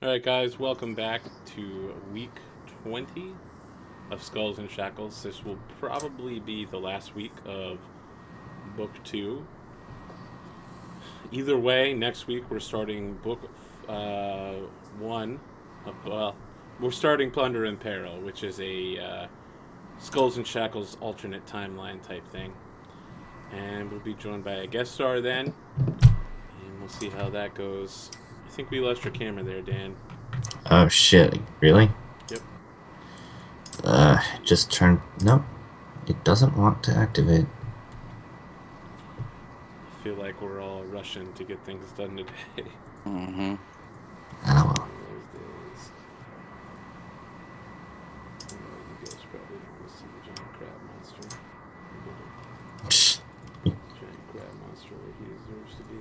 Alright guys, welcome back to week 20 of Skulls and Shackles. This will probably be the last week of book 2. Either way, next week we're starting book 1 of, we're starting Plunder and Peril, which is a Skulls and Shackles alternate timeline type thing. And we'll be joined by a guest star then, and we'll see how that goes. I think we lost your camera there, Dan. Oh shit, really? Yep. Just turn. Nope. It doesn't want to activate. I feel like we're all rushing to get things done today. Mm-hmm. Oh well. You guys probably don't want to see the giant crab monster. Giant crab monster where he deserves to be.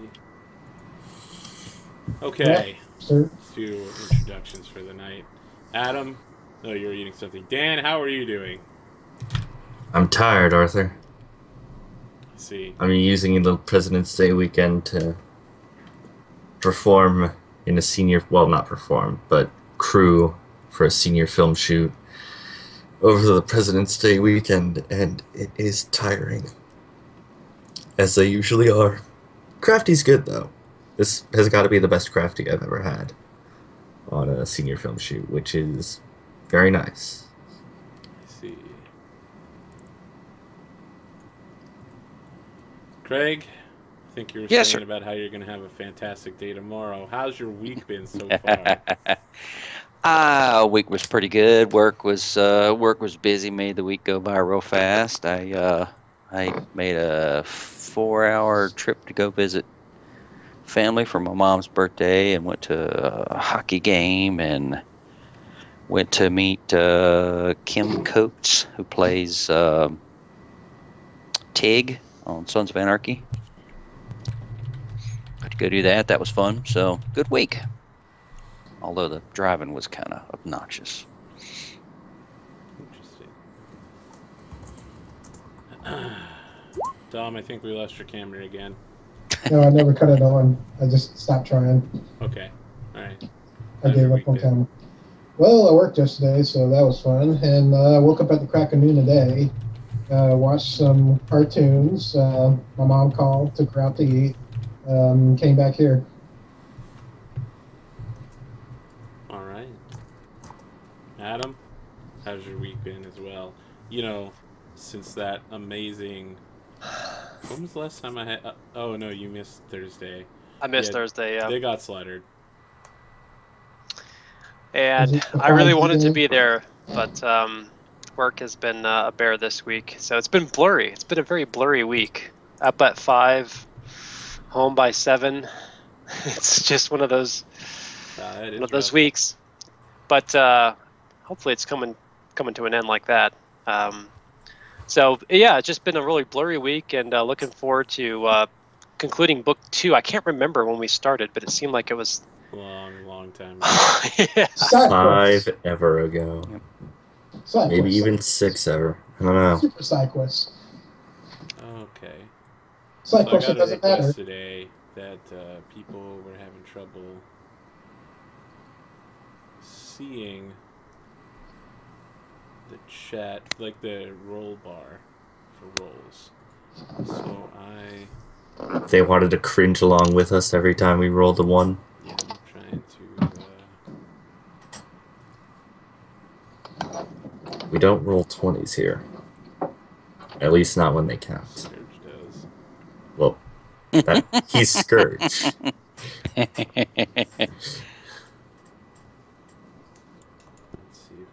Okay. Let's do introductions for the night. Adam, no, you're eating something. Dan, how are you doing? I'm tired, Arthur. I see. I'm using the President's Day weekend to perform in a senior, well, not perform, but crew for a senior film shoot over the President's Day weekend, and it is tiring. As they usually are. Crafty's good, though. This has got to be the best crafty I've ever had on a senior film shoot, which is very nice. I see. Craig, I think you were saying about how you're going to have a fantastic day tomorrow. How's your week been so far? Week was pretty good. Work was busy. Made the week go by real fast. I made a 4-hour trip to go visit family for my mom's birthday, and went to a hockey game, and went to meet Kim Coates, who plays Tig on Sons of Anarchy. Got to go do that. That was fun. So good week. Although the driving was kind of obnoxious. Interesting. Dom, I think we lost your camera again. No, I never cut it on. I just stopped trying. Okay. All right. I gave up on camera. Well, I worked yesterday, so that was fun. And I woke up at the crack of noon today. Watched some cartoons. My mom called, took her out to eat. Came back here. All right. Adam, how's your week been as well? You know, since that amazing... When was the last time I had... oh, no, you missed Thursday. I missed Thursday, yeah. They got slaughtered. And I really wanted to be there, but work has been a bear this week. So it's been blurry. It's been a very blurry week. Up at 5, home by 7. It's just one of those weeks. But hopefully it's coming to an end like that. So, yeah, it's just been a really blurry week, and looking forward to concluding book 2. I can't remember when we started, but it seemed like it was... Long time ago. Yeah. 5 ever ago. Maybe even 6 ever. I don't know. Super side quest. Okay. Side quest, so I got doesn't matter. Today that people were having trouble seeing the chat, like the roll bar for rolls. So They wanted to cringe along with us every time we rolled a 1. Yeah, I'm trying to... We don't roll 20s here. At least not when they count. Scourge does. Well, he's Scourge. Let's see if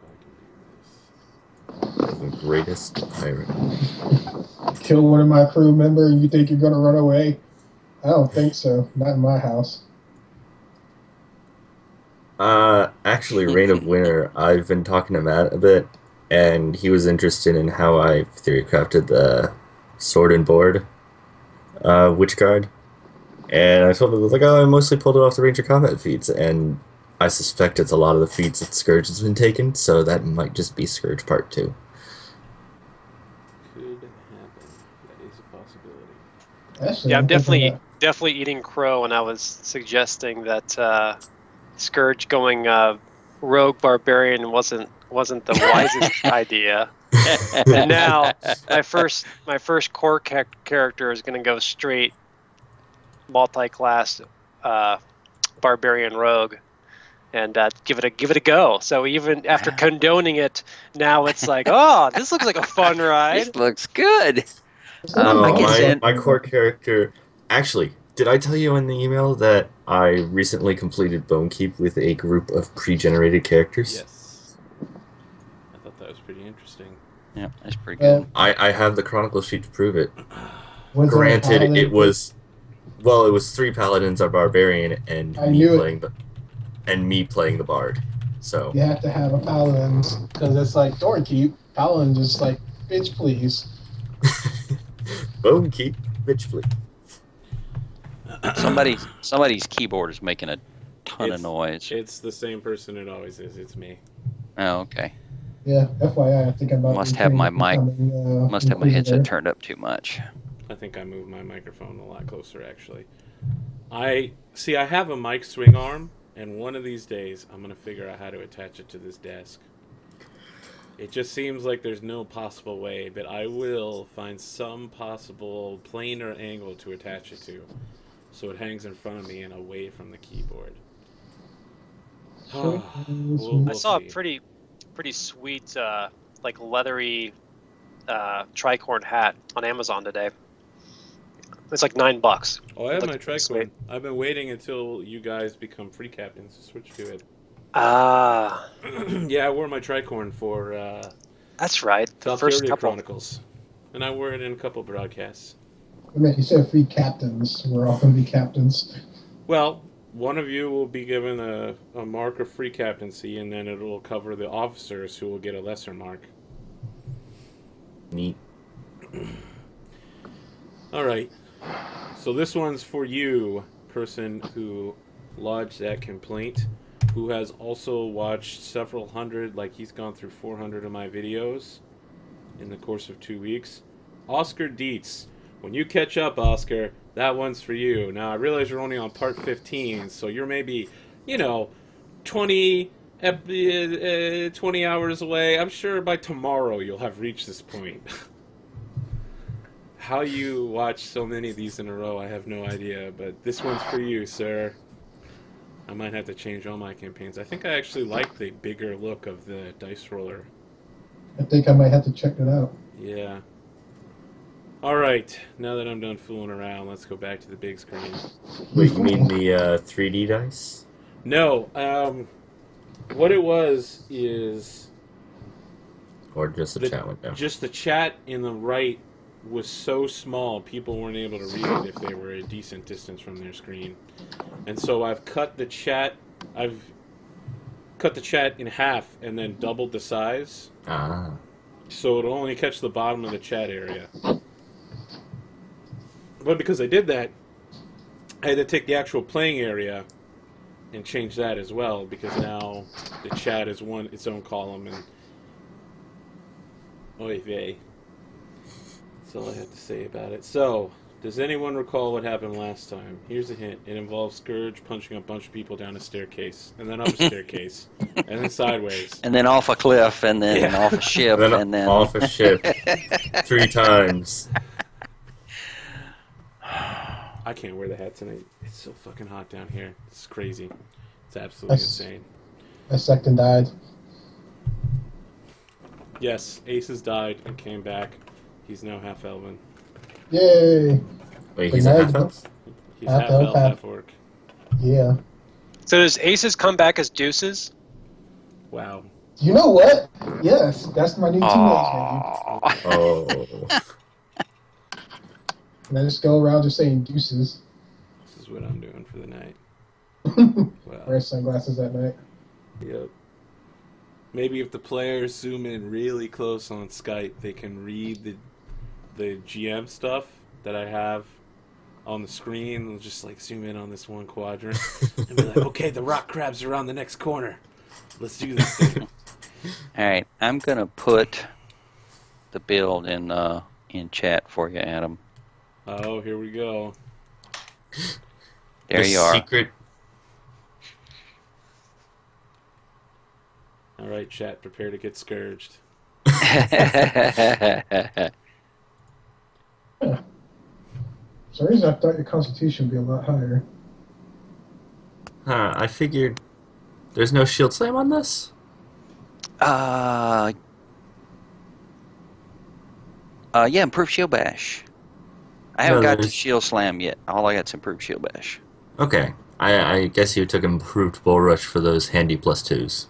I can do this. The greatest pirate. Kill one of my crew members and you think you're going to run away? I don't think so. Not in my house. Actually, Reign of Winter, I've been talking to Matt a bit, and he was interested in how I theory crafted the sword and board witch guard. And I told him, like, oh, I mostly pulled it off the Ranger Combat feats, and I suspect it's a lot of the feats that Scourge has been taken, so that might just be Scourge Part 2. Could happen. That is a possibility. Actually, Yeah, I'm definitely eating crow, and I was suggesting that Scourge going rogue barbarian wasn't the wisest idea. And now my first core character is going to go straight multi-class barbarian rogue and give it a go. So even after condoning it, now it's like, oh, this looks like a fun ride. This looks good. My core character. Actually, did I tell you in the email that I recently completed Bone Keep with a group of pre-generated characters? Yes. I thought that was pretty interesting. Yeah, that's pretty good. I have the Chronicle sheet to prove it. Granted, it was 3 paladins, a barbarian, and me playing the bard. So you have to have a paladin because it's like Doorkeep. Paladin just like, bitch, please. Bone Keep, bitch, please. Somebody's keyboard is making a ton of noise. It's the same person it always is. It's me. Oh, okay. Yeah, FYI, I think I'm about Must have my headset turned up too much. I think I moved my microphone a lot closer, actually. I have a mic swing arm, and one of these days I'm going to figure out how to attach it to this desk. It just seems like there's no possible way, but I will find some possible planar angle to attach it to, so it hangs in front of me and away from the keyboard. I saw a pretty sweet, like leathery tricorn hat on Amazon today. It's like $9. Oh, I have my tricorn. I've been waiting until you guys become free captains to switch to it. Ah. Yeah, I wore my tricorn for that's right. The first couple Chronicles, and I wore it in a couple broadcasts. I mean, you said free captains. We're all going to be captains. Well, one of you will be given a mark of free captaincy, and then it will cover the officers who will get a lesser mark. Neat. All right. So this one's for you, person who lodged that complaint, who has also watched several hundred, like he's gone through 400 of my videos in the course of 2 weeks. Oscar Dietz. When you catch up, Oscar, that one's for you. Now, I realize you're only on part 15, so you're maybe, 20 hours away. I'm sure by tomorrow you'll have reached this point. How you watch so many of these in a row, I have no idea, but this one's for you, sir. I might have to change all my campaigns. I think I actually like the bigger look of the dice roller. I think I might have to check it out. Yeah. Alright, now that I'm done fooling around, let's go back to the big screen. Wait, you mean the 3D dice? No, what it was is... Or just the chat window? Just the chat in the right was so small, people weren't able to read it if they were a decent distance from their screen. And so I've cut the chat in half and then doubled the size. Ah. So it'll only catch the bottom of the chat area. But because I did that, I had to take the actual playing area and change that as well, because now the chat is its own column, and oy vey. That's all I have to say about it. So, does anyone recall what happened last time? Here's a hint. It involves Scourge punching a bunch of people down a staircase, and then up a staircase, and then sideways. And then off a cliff, and then off a ship, and then... off a ship. 3 times. I can't wear the hat tonight. It's so fucking hot down here. It's crazy. It's absolutely insane. My second died. Yes, Ace has died and came back. He's now half elven. Yay! Wait, he's a half elf? He's half elf, half orc. Yeah. So does Aces come back as Deuces? Wow. You know what? Yes, that's my new teenage name. Oh. And I just go around just saying deuces. This is what I'm doing for the night. Wow. Wear sunglasses at night. Yep. Maybe if the players zoom in really close on Skype, they can read the GM stuff that I have on the screen. They'll just like zoom in on this one quadrant and be like, okay, the rock crabs are on the next corner. Let's do this thing. Alright, I'm gonna put the build in chat for you, Adam. Oh, here we go. There you are. All right, chat, prepare to get scourged. For some reason, I thought your constitution would be a lot higher. Huh, I figured there's no shield slam on this? Yeah, improved shield bash. I haven't got to shield slam yet. All I got's improved shield bash. Okay. I guess you took improved bull rush for those handy +2s.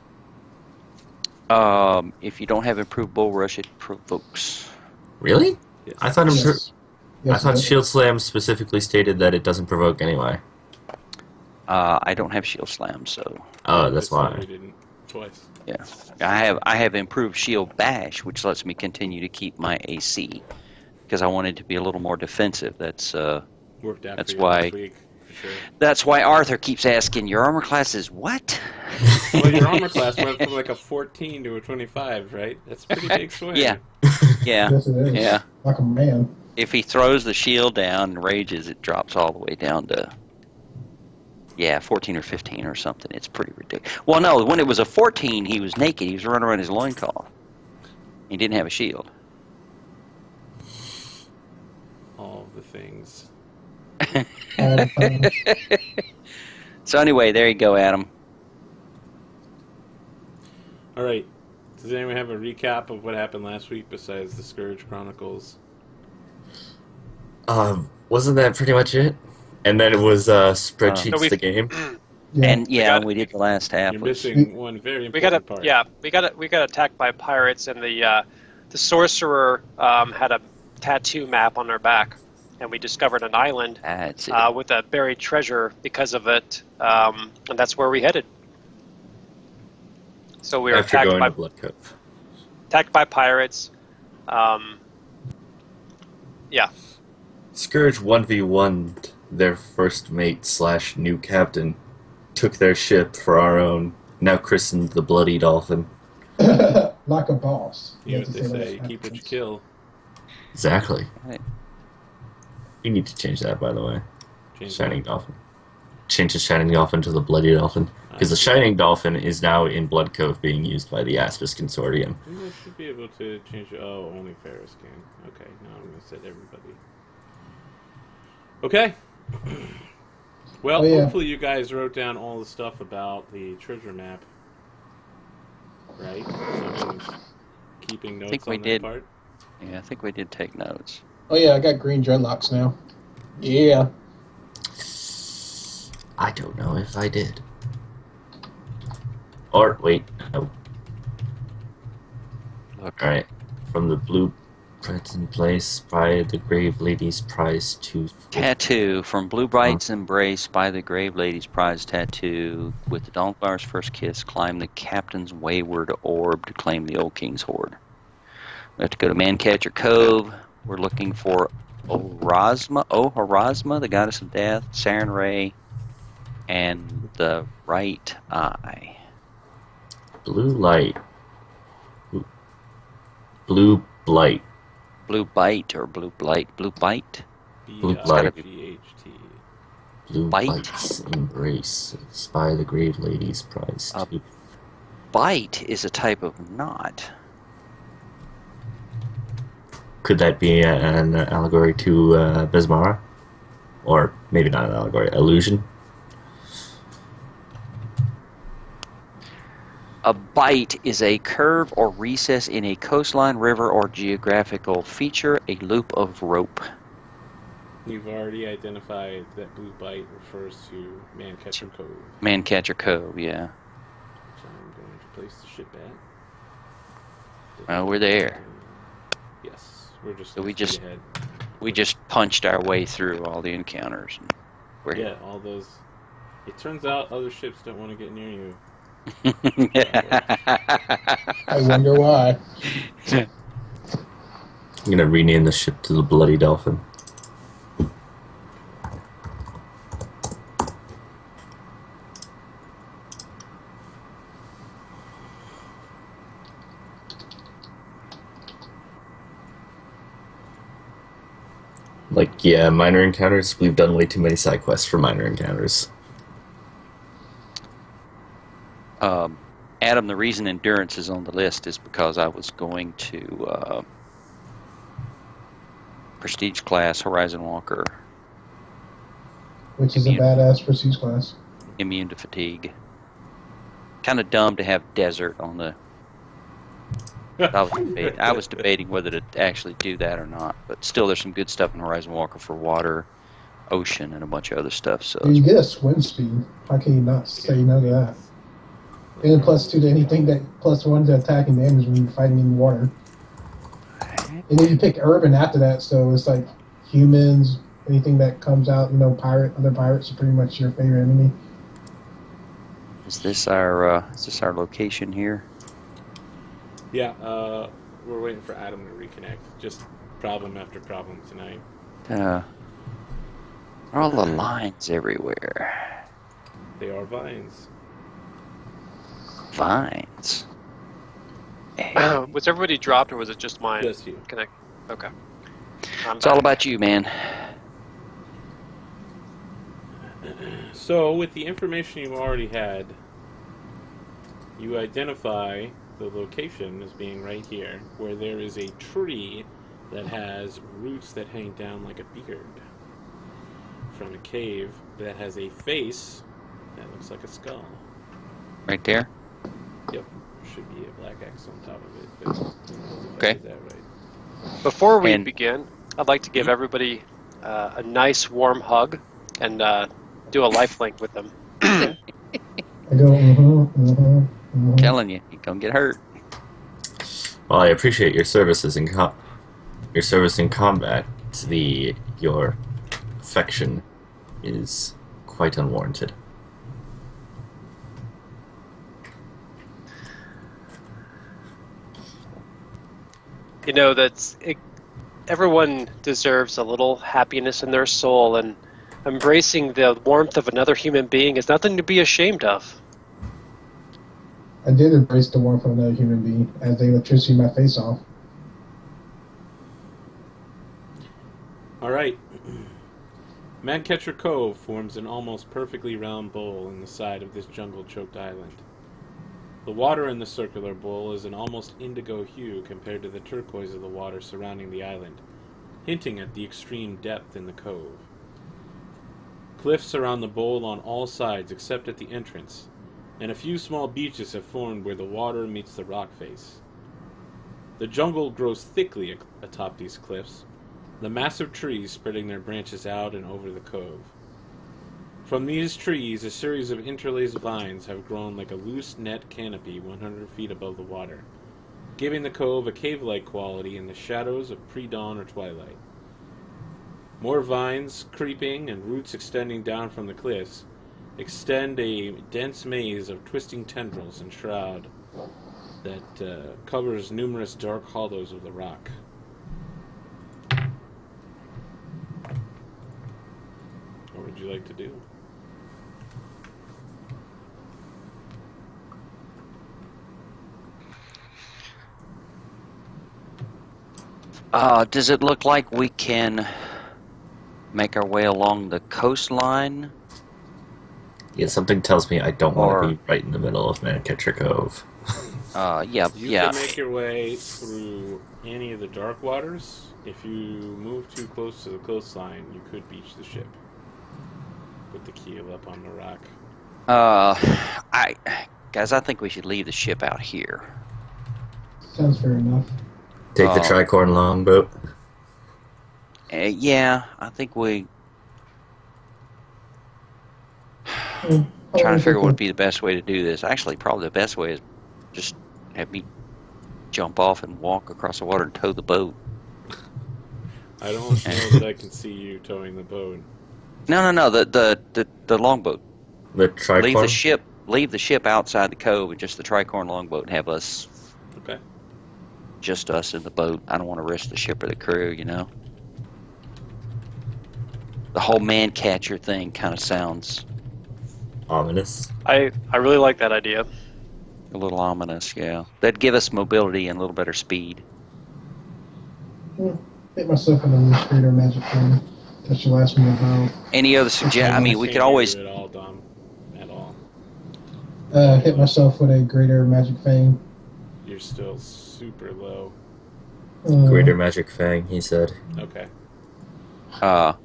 If you don't have improved bull rush, it provokes. Really? Yes. I thought I thought it shield slam specifically stated that it doesn't provoke anyway. I don't have shield slam, so Oh, that's why why. we didn't twice. yeah. I have improved shield bash, which lets me continue to keep my AC because I wanted to be a little more defensive. That's Worked out That's for you why- last week, for sure. that's why Arthur keeps asking, "Your armor class is what?" Well, your armor class went from like a 14 to a 25, right? That's a pretty big swing. Yeah. Yeah. Yes, it is. Yeah. Like a man. If he throws the shield down and rages, it drops all the way down to 14 or 15 or something. It's pretty ridiculous. Well, no, when it was a 14, he was naked. He was running around his loincloth. He didn't have a shield. All the things. All the time. So anyway, there you go, Adam. All right. Does anyone have a recap of what happened last week besides the Scourge Chronicles? Wasn't that pretty much it? And then it was spreadsheets No, the game. Yeah. And yeah, got- we did the last half. You're was- missing one very We got important part. we got attacked by pirates, and the sorcerer had a tattoo map on their back, and we discovered an island That's it. with a buried treasure because of it, and that's where we headed. So we were After going to Blood Cove. attacked by pirates. Yeah, Scourge 1v1'd their first mate / new captain, took their ship for our own, now christened the Bloody Dolphin. Like a boss. You know have what to they that say, with keep what you accents. kill. Exactly. Right. You need to change that, by the way. Change Shining it. Dolphin. Change the Shining Dolphin to the Bloody Dolphin. Because the Shining Dolphin is now in Blood Cove being used by the Aspis Consortium. You should be able to change it. Oh, only Ferris can. Okay, now I'm going to set everybody. Okay. Well, Oh, yeah. hopefully you guys wrote down all the stuff about the treasure map. Right? Someone's keeping notes think we on did. that part. Yeah, I think we did take notes. Oh yeah, I got green dreadlocks now. Yeah. I don't know if I did. Or, wait, no. Look, Alright. From the blue present place by the Grave Lady's prize to... tattoo from Blue Bright's embrace by the Grave Lady's prize tattoo. With the Dawnflower's first kiss, climb the captain's wayward orb to claim the old king's hoard. We have to go to Mancatcher Cove. We're looking for Orozma, the goddess of death, Saren Ray, and the right eye. Blue light. Blue blight. Blue Bite or Blue Blight? Blue Bite? Blue light. B-I-G-H-T. Blue Bite. Bite's embrace by the Grave Lady's prize to... Bite is a type of knot. Could that be an allegory to Besmara? Or maybe not an allegory, illusion? A bite is a curve or recess in a coastline, river, or geographical feature, a loop of rope. You've already identified that Blue Bite refers to Mancatcher Cove. Mancatcher Cove, yeah. So I'm going to place the ship at. Well, we're there. Yes, we're just. So we straight just- ahead. We just punched our way through all the encounters. And we're Yeah, all those. It turns out other ships don't want to get near you. I wonder why. I'm gonna rename the ship to the Bloody Dolphin. Like, yeah, minor encounters. We've done way too many side quests for minor encounters. Adam, the reason endurance is on the list is because I was going to prestige class Horizon Walker. Which is a badass prestige class. Immune to fatigue. Kind of dumb to have desert on the... I was debating whether to actually do that or not, but still there's some good stuff in Horizon Walker for water, ocean, and a bunch of other stuff. So you get a swim speed. How can you not say no to that? And +2 to anything that +1 to attacking damage when you're fighting in water. And then you pick urban after that, so it's like humans, anything that comes out, other pirates are pretty much your favorite enemy. Is this our location here? Yeah, we're waiting for Adam to reconnect. Just problem after problem tonight. All the lines everywhere. They are vines. Vines. Was everybody dropped, or was it just mine? Just you. Connect. Okay. It's all about you, man. So, with the information you already had, you identify the location as being right here, where there is a tree that has roots that hang down like a beard from a cave that has a face that looks like a skull. Right there? Yep. Should be a black X on top of it. But Okay. Is that right? Before we begin, I'd like to give everybody a nice warm hug and do a life link with them. I go, Telling you, you're gonna get hurt. Well, I appreciate your services in your service in combat. Your affection is quite unwarranted. You know, everyone deserves a little happiness in their soul, and embracing the warmth of another human being is nothing to be ashamed of. I did embrace the warmth of another human being as they electricity my face off. Alright. Mancatcher Cove forms an almost perfectly round bowl in the side of this jungle-choked island. The water in the circular bowl is an almost indigo hue compared to the turquoise of the water surrounding the island, hinting at the extreme depth in the cove. Cliffs surround the bowl on all sides except at the entrance, and a few small beaches have formed where the water meets the rock face. The jungle grows thickly atop these cliffs, the massive trees spreading their branches out and over the cove. From these trees, a series of interlaced vines have grown like a loose net canopy 100 feet above the water, giving the cove a cave-like quality in the shadows of pre-dawn or twilight. More vines, creeping, and roots extending down from the cliffs, extend a dense maze of twisting tendrils and shroud that covers numerous dark hollows of the rock. What would you like to do? Does it look like we can make our way along the coastline? Yeah, something tells me I don't want to be right in the middle of Mancatcher Cove. You can make your way through any of the dark waters. If you move too close to the coastline, you could beach the ship. Put the keel up on the rock. I think we should leave the ship out here. Sounds fair enough. Take the tricorn longboat. Yeah, I think we... Well, trying to figure what would be the best way to do this. Actually, probably the best way is just have me jump off and walk across the water and tow the boat. I don't know that I can see you towing the boat. No, the longboat. The tricorn? Leave the ship outside the cove and just the tricorn longboat and have us... Okay. Just us in the boat. I don't want to risk the ship or the crew, you know? The whole man catcher thing kind of sounds... ominous. I really like that idea. A little ominous, yeah. That'd give us mobility and a little better speed. Hit myself in the loose creator magic thing. That should last me about... Any other suggestions? I mean, we could always... At all, Dom. At all. Hit myself with a greater magic fang. You're still super low. Greater Magic Fang, he said. Okay.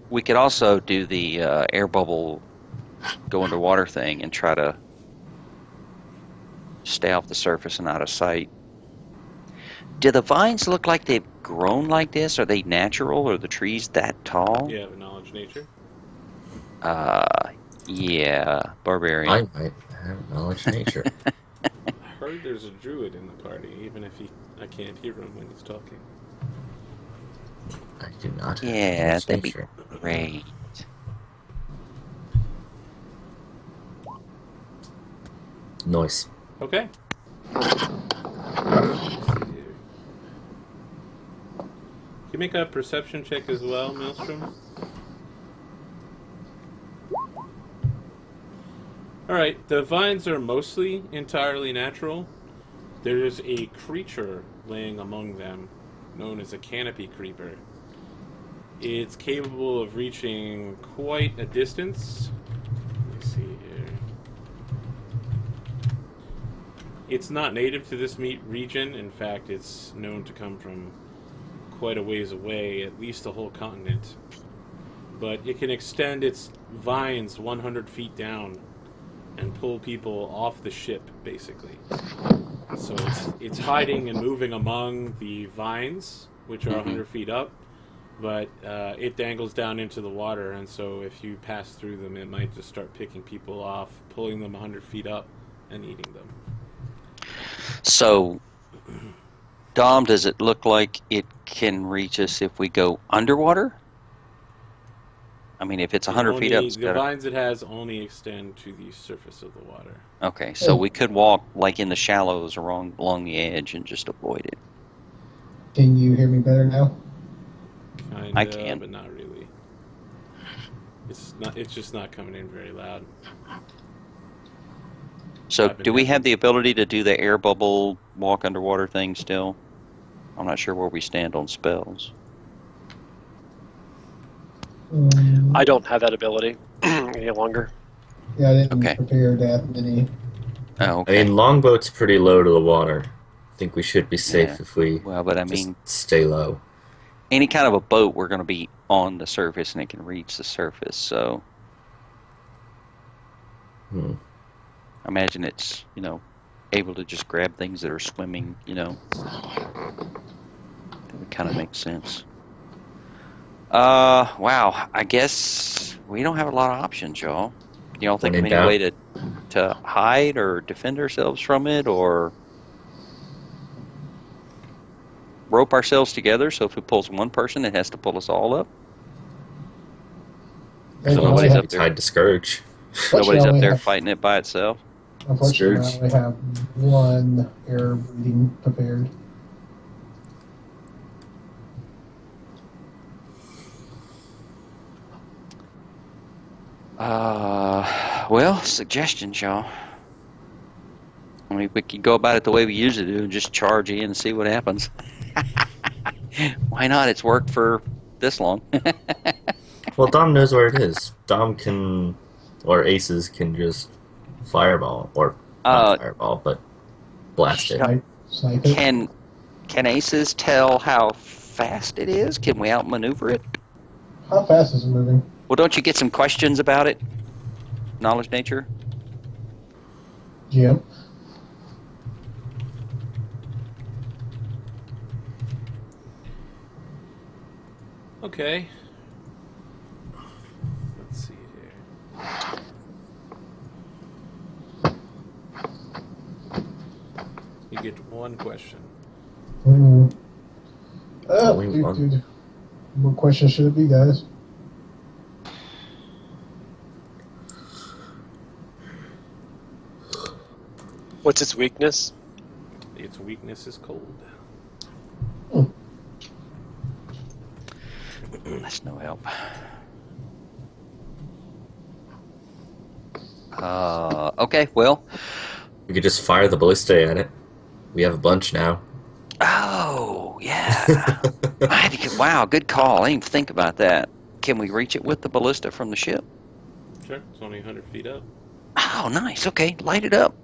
We could also do the air bubble go underwater thing and try to stay off the surface and out of sight. Do the vines look like they've grown like this? Are they natural? Are the trees that tall? You have a knowledge nature? Yeah, barbarian. I might have knowledge nature. I heard there's a druid in the party, even if I can't hear him when he's talking. I do not have Yeah, knowledge that'd be nature. great. Noise. Okay. Can you make a perception check as well, Maelstrom? Alright, the vines are mostly entirely natural. There's a creature laying among them, known as a canopy creeper. It's capable of reaching quite a distance. Let me see here. It's not native to this region. In fact, it's known to come from quite a ways away, at least a whole continent. But it can extend its vines 100 feet down and pull people off the ship, basically. So it's hiding and moving among the vines, which are 100 feet up, but it dangles down into the water, and so if you pass through them, it might just start picking people off, pulling them 100 feet up, and eating them. So, Dom, does it look like it can reach us if we go underwater? I mean, if it's 100 feet up, the vines it has only extend to the surface of the water. Okay, so we could walk like in the shallows along the edge and just avoid it. Can you hear me better now? Kinda, I can, but not really. It's just not coming in very loud. So, do we have the ability to do the air bubble walk underwater thing still? I'm not sure where we stand on spells. I don't have that ability any longer. Yeah, I didn't prepare that many. Oh, okay. I mean, longboat's pretty low to the water. I think we should be safe if we stay low. Any kind of a boat, we're going to be on the surface and it can reach the surface, so... I imagine it's, able to just grab things that are swimming, That would kind of make sense. Wow, I guess we don't have a lot of options, y'all. Y'all think of any way to hide or defend ourselves from it, or rope ourselves together so if it pulls one person, it has to pull us all up? So nobody's up there. Tied to Scourge. Nobody's up there fighting it by itself? Unfortunately, I only have one air breathing prepared. Well, suggestions, y'all. I mean, we could go about it the way we usually do and just charge in and see what happens. Why not? It's worked for this long. Well, Dom knows where it is. Dom can, or Aces can just fireball, or not fireball, but blast it. Can Aces tell how fast it is? Can we outmaneuver it? How fast is it moving? Well, don't you get some questions about it? Knowledge nature? Yeah. Okay. Let's see here. You get one question. What question should it be, guys? What's its weakness? Its weakness is cold. That's no help. Okay, well. We could just fire the ballista at it. We have a bunch now. Oh, yeah. Wow, good call. I didn't even think about that. Can we reach it with the ballista from the ship? Sure, it's only 100 feet up. Oh, nice. Okay, light it up.